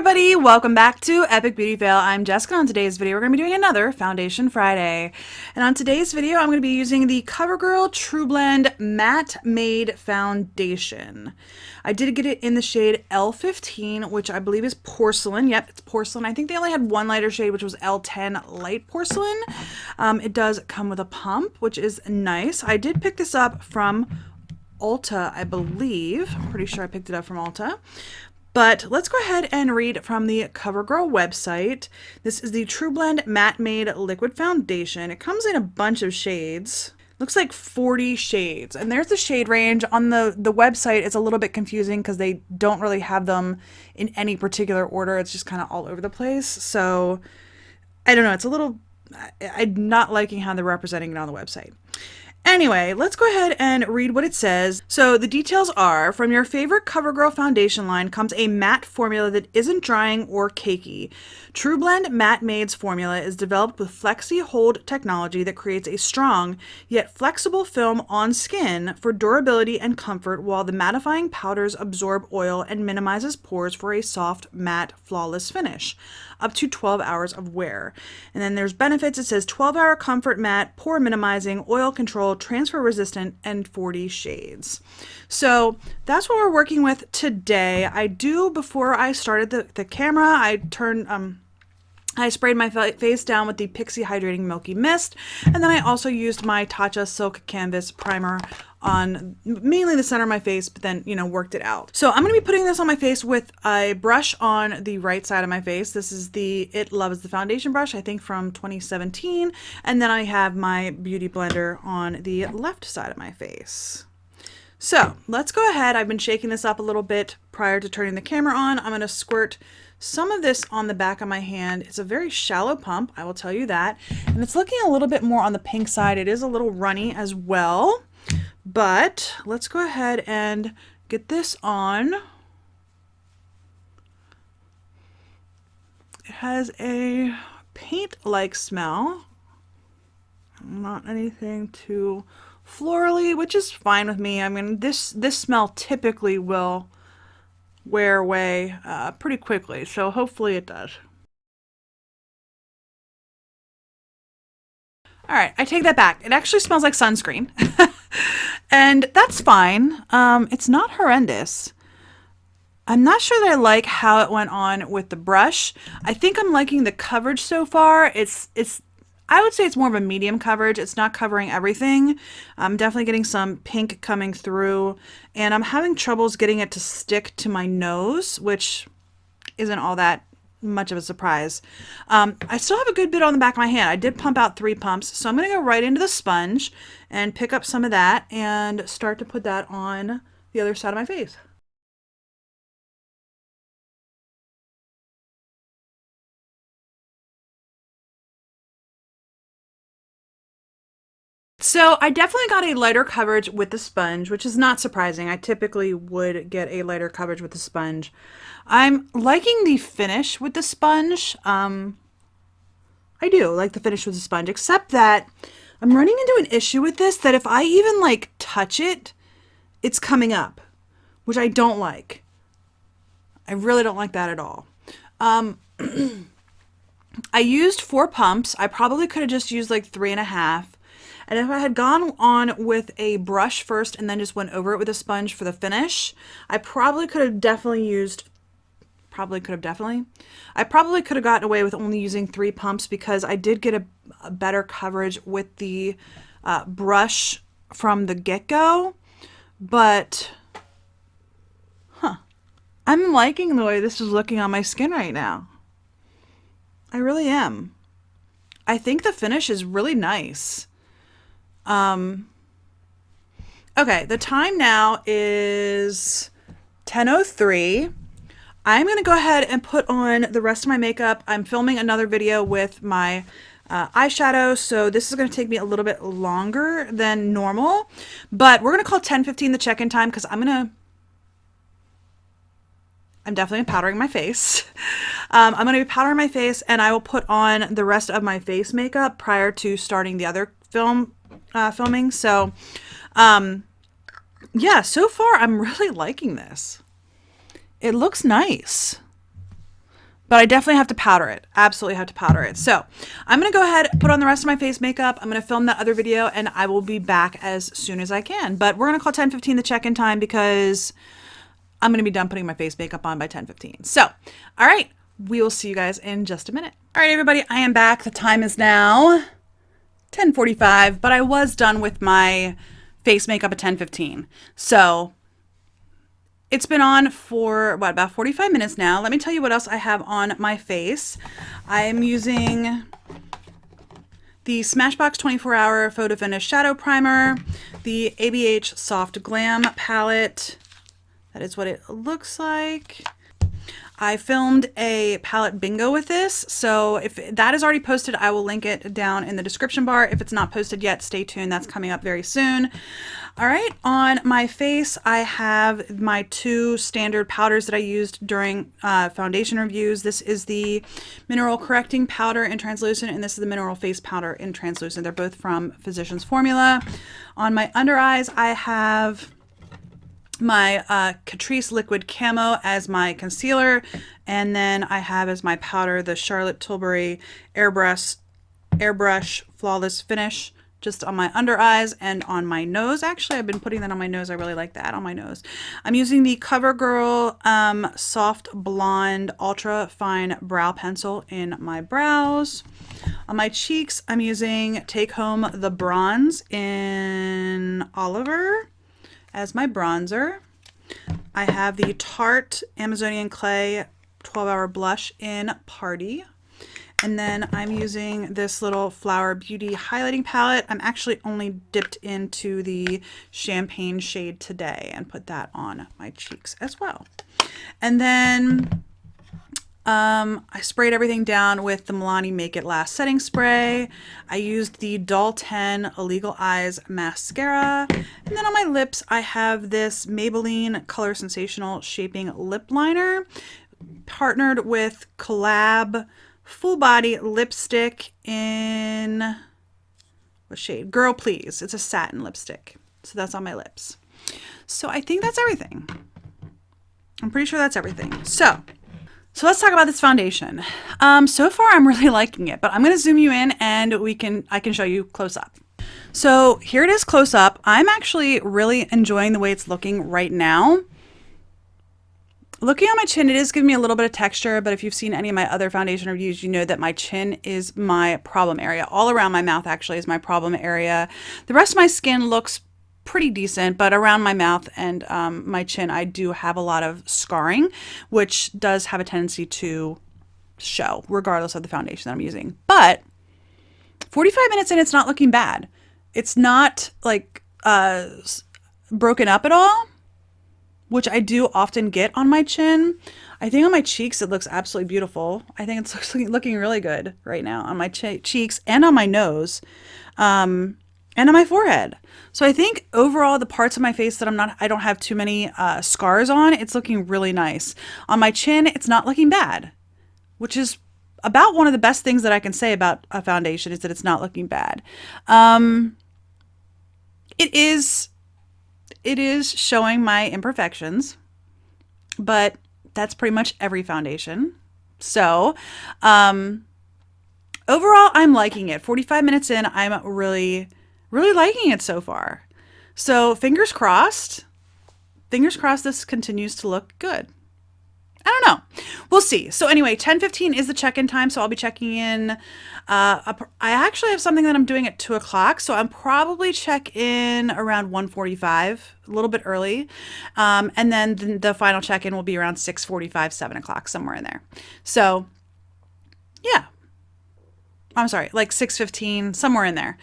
everybody, welcome back to Epic Beauty Fail. I'm Jessica. On today's video, we're going to be doing another Foundation Friday. And on today's video, I'm going to be using the CoverGirl TruBlend Matte Made Foundation. I did get it in the shade L15, which I believe is porcelain. Yep, it's porcelain. I think they only had one lighter shade, which was L10 light porcelain. It does come with a pump, which is nice. I did pick this up from Ulta, I believe. I'm pretty sure I picked it up from Ulta. But let's go ahead and read from the CoverGirl website. This is the TruBlend Matte Made Liquid Foundation. It comes in a bunch of shades. Looks like 40 shades. And there's the shade range. On the website, it's a little bit confusing because they don't really have them in any particular order. It's just kind of all over the place. So, I don't know. It's a little... I'm not liking how they're representing it on the website. Anyway, let's go ahead and read what it says. So the details are, from your favorite CoverGirl foundation line comes a matte formula that isn't drying or cakey. TruBlend Matte Made's formula is developed with Flexi Hold technology that creates a strong yet flexible film on skin for durability and comfort, while the mattifying powders absorb oil and minimizes pores for a soft, matte, flawless finish. Up to 12 hours of wear. And then there's benefits. It says 12-hour comfort matte, pore minimizing, oil control, transfer resistant, and 40 shades. So that's what we're working with today. Before I started the camera, I sprayed my face down with the Pixie Hydrating Milky Mist, and then I also used my Tatcha Silk Canvas Primer on mainly the center of my face, but then, worked it out. So I'm going to be putting this on my face with a brush on the right side of my face. This is the It Loves the Foundation brush, I think from 2017. And then I have my Beauty Blender on the left side of my face. So let's go ahead. I've been shaking this up a little bit prior to turning the camera on. I'm going to squirt some of this on the back of my hand. It's a very shallow pump, I will tell you that. And it's looking a little bit more on the pink side. It is a little runny as well. But let's go ahead and get this on. It has a paint-like smell. Not anything too florally, which is fine with me. I mean, this smell typically will wear away pretty quickly, so hopefully it does. All right, I take that back. It actually smells like sunscreen. And that's fine. It's not horrendous. I'm not sure that I like how it went on with the brush. I think I'm liking the coverage so far. I would say it's more of a medium coverage. It's not covering everything. I'm definitely getting some pink coming through, and I'm having troubles getting it to stick to my nose, which isn't all that much of a surprise. I still have a good bit on the back of my hand. I did pump out 3 pumps, so I'm going to go right into the sponge and pick up some of that and start to put that on the other side of my face. So I definitely got a lighter coverage with the sponge, which is not surprising. I typically would get a lighter coverage with the sponge. I'm liking the finish with the sponge. I do like the finish with the sponge, except that I'm running into an issue with this, that if I even touch it, it's coming up, which I don't like. I really don't like that at all. I used 4 pumps. I probably could have just used 3.5. And if I had gone on with a brush first and then just went over it with a sponge for the finish, I probably could have definitely I probably could have gotten away with only using 3 pumps, because I did get a better coverage with the brush from the get-go. But, I'm liking the way this is looking on my skin right now. I really am. I think the finish is really nice. Okay, the time now is 10:03. I'm going to go ahead and put on the rest of my makeup. I'm filming another video with my eyeshadow, so this is going to take me a little bit longer than normal, but we're going to call 10:15 the check-in time, because I'm definitely powdering my face. I'm going to be powdering my face, and I will put on the rest of my face makeup prior to starting the other filming. So yeah, so far I'm really liking this. It looks nice. but I definitely have to powder it. Absolutely have to powder it. So I'm going to go ahead and put on the rest of my face makeup. I'm going to film that other video and I will be back as soon as I can. But we're going to call 10:15 the check-in time because I'm going to be done putting my face makeup on by 10:15. So, all right, we will see you guys in just a minute. All right, everybody, I am back. The time is now 10:45, but I was done with my face makeup at 10:15. So it's been on for, what, about 45 minutes now. Let me tell you what else I have on my face. I am using the Smashbox 24-Hour Photo Finish Shadow Primer, the EBates Soft Glam Palette. That is what it looks like. I filmed a palette bingo with this, so if that is already posted, I will link it down in the description bar. If it's not posted yet, stay tuned. That's coming up very soon. All right, on my face, I have my two standard powders that I used during foundation reviews. This is the Mineral Correcting Powder in Translucent, and this is the Mineral Face Powder in Translucent. They're both from Physicians Formula. On my under eyes, I have my Catrice Liquid Camo as my concealer, and then I have as my powder the Charlotte Tilbury Airbrush Flawless Finish just on my under eyes and on my nose. Actually, I've been putting that on my nose. I really like that on my nose. I'm using the CoverGirl Soft Blonde Ultra Fine Brow Pencil in my brows. On my cheeks, I'm using Take Home the Bronze in Oliver as my bronzer. I have the Tarte Amazonian Clay 12-Hour Blush in Party. And then I'm using this little Flower Beauty highlighting palette. I'm actually only dipped into the champagne shade today and put that on my cheeks as well. And then I sprayed everything down with the Milani Make It Last setting spray. I used the Doll 10 Illegal Eyes mascara. And then on my lips, I have this Maybelline Color Sensational Shaping Lip Liner partnered with Collab Full Body Lipstick in, what shade? Girl Please. It's a satin lipstick. So that's on my lips. So I think that's everything. I'm pretty sure that's everything. So let's talk about this foundation. So far I'm really liking it, but I'm going to zoom you in and I can show you close up. So here it is close up. I'm actually really enjoying the way it's looking right now. Looking on my chin, it is giving me a little bit of texture, but if you've seen any of my other foundation reviews, you know that my chin is my problem area. All around my mouth actually is my problem area. The rest of my skin looks pretty decent, but around my mouth and my chin, I do have a lot of scarring, which does have a tendency to show regardless of the foundation that I'm using. But 45 minutes in, it's not looking bad. It's not like broken up at all, which I do often get on my chin. I think on my cheeks, it looks absolutely beautiful. I think it's looking really good right now on my cheeks and on my nose. And on my forehead. So I think overall the parts of my face that I don't have too many scars on, it's looking really nice. On my chin, it's not looking bad, which is about one of the best things that I can say about a foundation is that it's not looking bad. It is showing my imperfections, but that's pretty much every foundation. So, overall, I'm liking it. 45 minutes in, I'm really liking it so far. So fingers crossed this continues to look good. I don't know. We'll see. So anyway, 10:15 is the check-in time, so I'll be checking in. I actually have something that I'm doing at 2 o'clock, so I'm probably check in around 1:45, a little bit early. And then the final check-in will be around 6:45, 7 o'clock, somewhere in there. So yeah. I'm sorry, like 6:15, somewhere in there.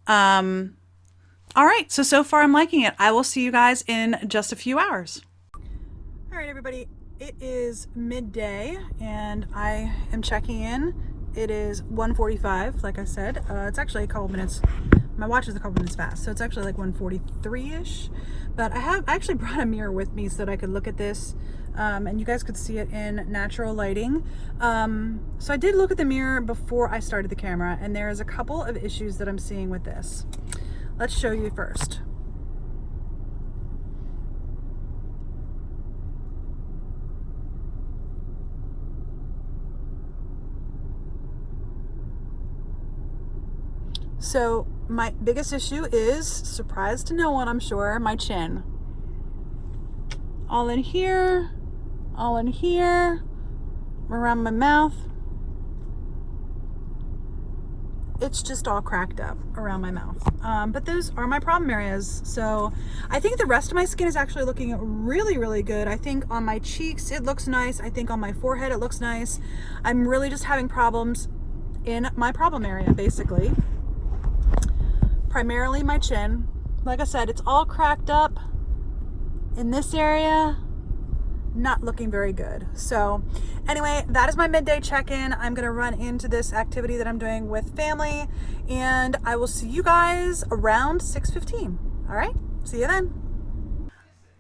All right, so far I'm liking it. I will see you guys in just a few hours. All right, everybody, it is midday and I am checking in. It is 1:45, like I said. It's actually a couple minutes, my watch is a couple minutes fast, so it's actually like 1:43-ish. But I actually brought a mirror with me so that I could look at this and you guys could see it in natural lighting. So I did look at the mirror before I started the camera, and there is a couple of issues that I'm seeing with this. Let's show you first. So my biggest issue is, surprise to no one, I'm sure, my chin. All in here, around my mouth. It's just all cracked up around my mouth. But those are my problem areas. So I think the rest of my skin is actually looking really, really good. I think on my cheeks, it looks nice. I think on my forehead, it looks nice. I'm really just having problems in my problem area, basically. Primarily my chin. Like I said, it's all cracked up in this area. Not looking very good. So anyway, that is my midday check-in. I'm gonna run into this activity that I'm doing with family, and I will see you guys around 6:15. All right, see you then.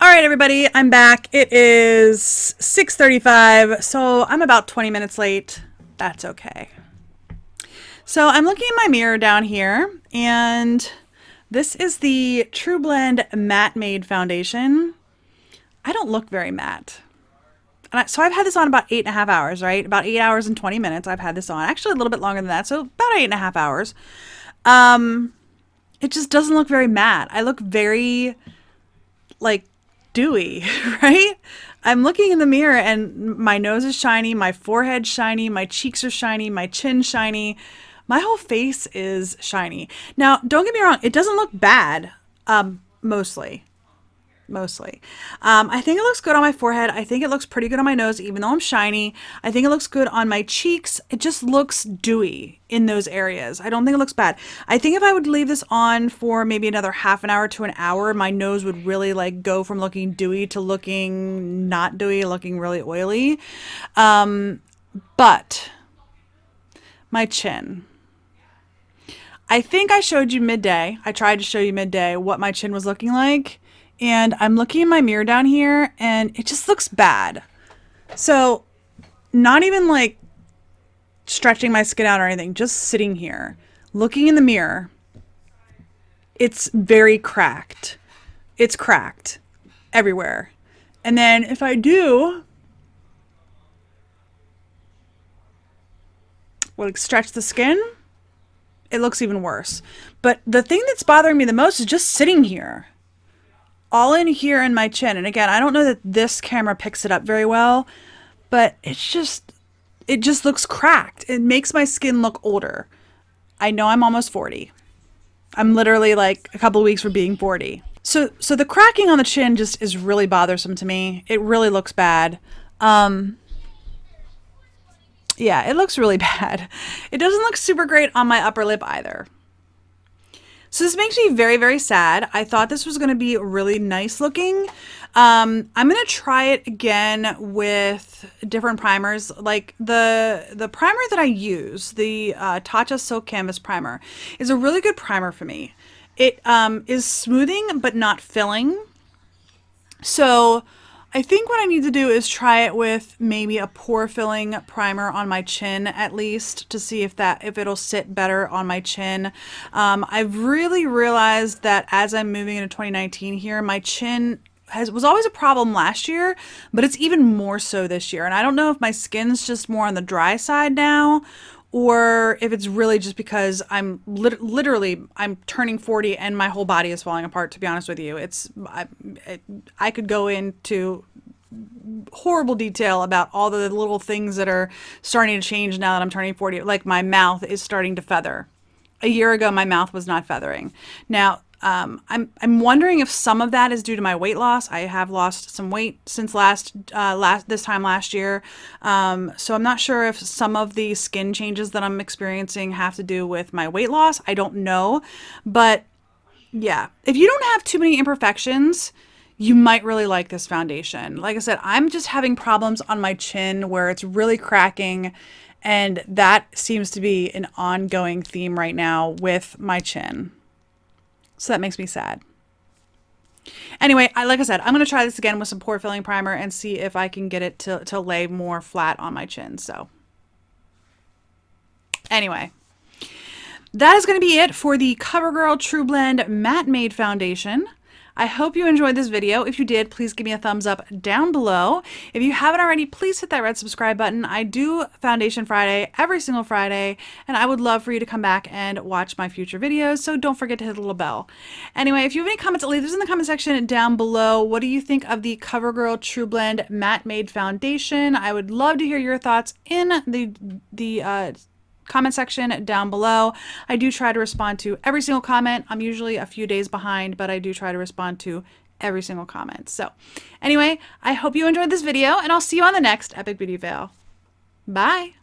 All right, everybody, I'm back. It is 6:35, so I'm about 20 minutes late. That's okay. So I'm looking in my mirror down here, and this is the TruBlend Matte Made Foundation. I don't look very matte. So I've had this on about 8.5 hours, right? About 8 hours and 20 minutes I've had this on. Actually a little bit longer than that, so about 8.5 hours. It just doesn't look very matte. I look very, like, dewy, right? I'm looking in the mirror and my nose is shiny, my forehead's shiny, my cheeks are shiny, my chin's shiny. My whole face is shiny. Now, don't get me wrong, it doesn't look bad, mostly. I think it looks good on my forehead. I think it looks pretty good on my nose, even though I'm shiny. I think it looks good on my cheeks. It just looks dewy in those areas. I don't think it looks bad. I think if I would leave this on for maybe another half an hour to an hour, my nose would really like go from looking dewy to looking not dewy, looking really oily. But my chin. I think I showed you midday. I tried to show you midday what my chin was looking like. And I'm looking in my mirror down here and it just looks bad. So not even like stretching my skin out or anything, just sitting here, looking in the mirror. It's very cracked. It's cracked everywhere. And then if I do like stretch the skin, it looks even worse. But the thing that's bothering me the most is just sitting here. All in here in my chin. And again, I don't know that this camera picks it up very well, but it just looks cracked. It makes my skin look older. I know I'm almost 40. I'm literally like a couple of weeks from being 40. So the cracking on the chin just is really bothersome to me. It really looks bad. Yeah, it looks really bad. It doesn't look super great on my upper lip either. So this makes me very, very sad. I thought this was going to be really nice looking. I'm going to try it again with different primers. Like the primer that I use, the Tatcha Silk Canvas Primer, is a really good primer for me. It is smoothing but not filling. So I think what I need to do is try it with maybe a pore filling primer on my chin at least to see if it'll sit better on my chin. I've really realized that as I'm moving into 2019 here, my chin was always a problem last year, but it's even more so this year. And I don't know if my skin's just more on the dry side now, or if it's really just because I'm literally I'm turning 40 and my whole body is falling apart, to be honest with you. I could go into horrible detail about all the little things that are starting to change now that I'm turning 40. Like my mouth is starting to feather. A year ago, my mouth was not feathering. Now, I'm wondering if some of that is due to my weight loss. I have lost some weight since this time last year. So I'm not sure if some of the skin changes that I'm experiencing have to do with my weight loss. I don't know. But yeah, if you don't have too many imperfections, you might really like this foundation. Like I said, I'm just having problems on my chin where it's really cracking, and that seems to be an ongoing theme right now with my chin. So that makes me sad. Anyway, like I said, I'm going to try this again with some pore filling primer and see if I can get it to lay more flat on my chin. So anyway, that is going to be it for the CoverGirl TruBlend Matte Made Foundation. I hope you enjoyed this video. If you did, please give me a thumbs up down below. If you haven't already, please hit that red subscribe button. I do Foundation Friday every single Friday, and I would love for you to come back and watch my future videos, so don't forget to hit the little bell. Anyway, if you have any comments, leave those in the comment section down below. What do you think of the CoverGirl TruBlend Matte Made Foundation? I would love to hear your thoughts in the comment section down below. I do try to respond to every single comment. I'm usually a few days behind, but I do try to respond to every single comment. So anyway, I hope you enjoyed this video, and I'll see you on the next Epic Beauty Fail. Bye!